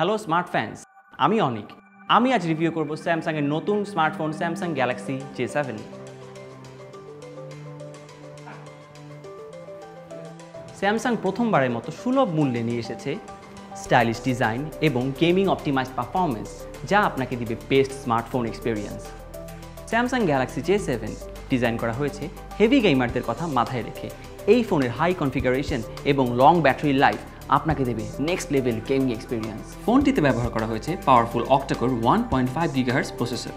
Hello smart fans, আমি অনিক। আমি আজ রিভিউ করব স্যামসাংয়ের নতুন smartphone Samsung Galaxy J7। Samsung প্রথমবারের মতো সুলভ মূল্যে নিয়ে এসেছে স্টাইলিশ ডিজাইন এবং গেমিং অপটিমাইজড পারফরমেন্স, যা আপনাকে দিবে best smartphone experience. Samsung Galaxy J7 design করা হয়েছে হেভি গেমারদের কথা মাথায় রেখে। এই ফোনের হাই কনফিগারেশন এবং লং ব্যাটারি লাইফ আপনাকে দেবে নেক্সট লেভেল গেমিং এক্সপিরিয়েন্স। ফোনটিতে ব্যবহার করা হয়েছে powerful octa-core 1.5 GHz processor.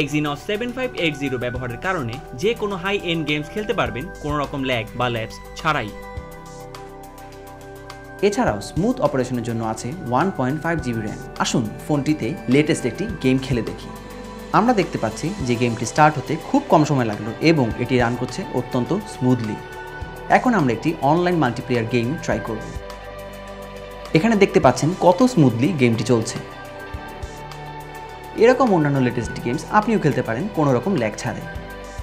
Exynos 7580 ব্যবহারের কারণে যে কোনো হাই এন্ড গেমস খেলতে পারবেন কোনো রকম ল্যাগ বা ল্যাপস ছাড়াই। এছাড়াও স্মুথ অপারেশনের জন্য আছে 1.5 GB র্যাম। আসুন ফোনটিতে লেটেস্ট একটি গেম খেলে দেখি। আমরা দেখতে পাচ্ছি যে গেমটি স্টার্ট হতে খুব কম সময় লাগলো এবং এটি রান করছে অত্যন্ত স্মুথলি। এখন আমরা একটি অনলাইন মাল্টিপ্লেয়ার গেম ট্রাই করব। এখানে দেখতে পাচ্ছেন কত স্মুথলি গেমটি চলছে। এরকম অন্যান্য লেটেস্ট গেমস আপনিও খেলতে পারেন কোনো রকম ল্যাগ ছাড়াই।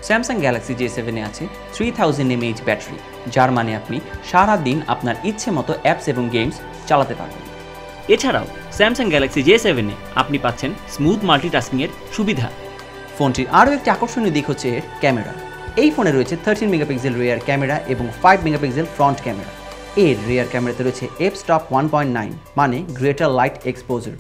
স্যামসাং গ্যালাক্সি J7-এ আছে 3000 mAh ব্যাটারি, যার মানে আপনি সারা দিন আপনার ইচ্ছে মতো অ্যাপস এবং গেমস চালাতে পারবেন। এছাড়াও স্যামসাং গ্যালাক্সি J7-এ আপনি পাচ্ছেন স্মুথ মাল্টিটাস্কিংয়ের সুবিধা। ফোনটির আরও একটি আকর্ষণীয় দিক হচ্ছে এর ক্যামেরা। এই ফোনে রয়েছে 13 মেগাপিক্সেল রিয়ার ক্যামেরা এবং 5 মেগাপিক্সেল ফ্রন্ট ক্যামেরা। এর রিয়ার ক্যামেরাতে রয়েছে f-stop 1.9, মানে গ্রেটার লাইট এক্সপোজার।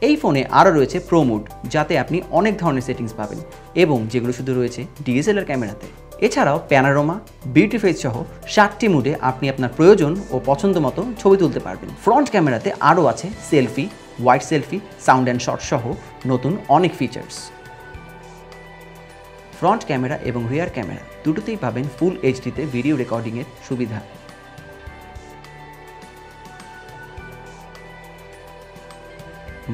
এই ফোনে আরও রয়েছে প্রো মোড, যাতে আপনি অনেক ধরনের সেটিংস পাবেন এবং যেগুলো শুধু রয়েছে DSLR ক্যামেরাতে। এছাড়াও প্যানোরামা, বিউটি ফেস সহ 7টি মুডে আপনি আপনার প্রয়োজন ও পছন্দ মতো ছবি তুলতে পারবেন। ফ্রন্ট ক্যামেরাতে আরও আছে selfie, wide selfie, sound and shot সহ নতুন অনেক ফিচার্স। ফ্রন্ট ক্যামেরা এবং রিয়ার ক্যামেরা দুটোতেই পাবেন ফুল এইচডিতে ভিডিও রেকর্ডিংয়ের সুবিধা।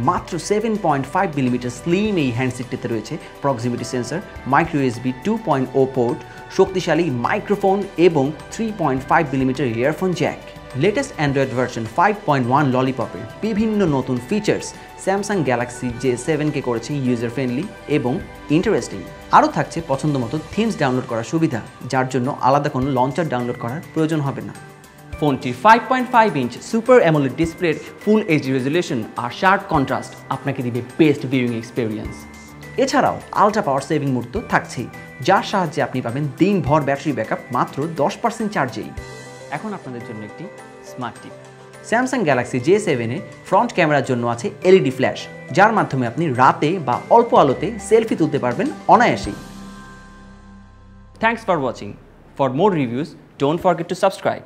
মাত্র 7.5 মিলিমিটার স্লিম এই হ্যান্ডসেটটিতে রয়েছে proximity sensor, micro USB 2.0 port, শক্তিশালী মাইক্রোফোন এবং 3.5 millimetre earphone Jack. Latest Android version 5.1 ললিপপের বিভিন্ন নতুন ফিচার্স স্যামসাং গ্যালাক্সি J7-কে করেছে ইউজার ফ্রেন্ডলি এবং ইন্টারেস্টিং। আরও থাকছে পছন্দ মতো থিমস ডাউনলোড করার সুবিধা, যার জন্য আলাদা কোনো লঞ্চার ডাউনলোড করার প্রয়োজন হবে না। ফোনটির 5.5 ইঞ্চ সুপার অ্যামোলেড ডিসপ্লের ফুল এইচডি রেজুলেশন আর শার্প কন্ট্রাস্ট আপনাকে দিবে বেস্ট ভিউইং এক্সপিরিয়েন্স। এছাড়াও আলট্রা পাওয়ার সেভিং মোড তো থাকছেই, যার সাহায্যে আপনি পাবেন দিনভর ব্যাটারি ব্যাকআপ মাত্র 10% চার্জেই। এখন আপনাদের জন্য একটি স্মার্ট টিপ। স্যামসাং গ্যালাক্সি J7-এ ফ্রন্ট ক্যামেরার জন্য আছে LED ফ্ল্যাশ, যার মাধ্যমে আপনি রাতে বা অল্প আলোতে সেলফি তুলতে পারবেন অনায়াসেই। Thanks for watching. For more reviews, don't forget to subscribe.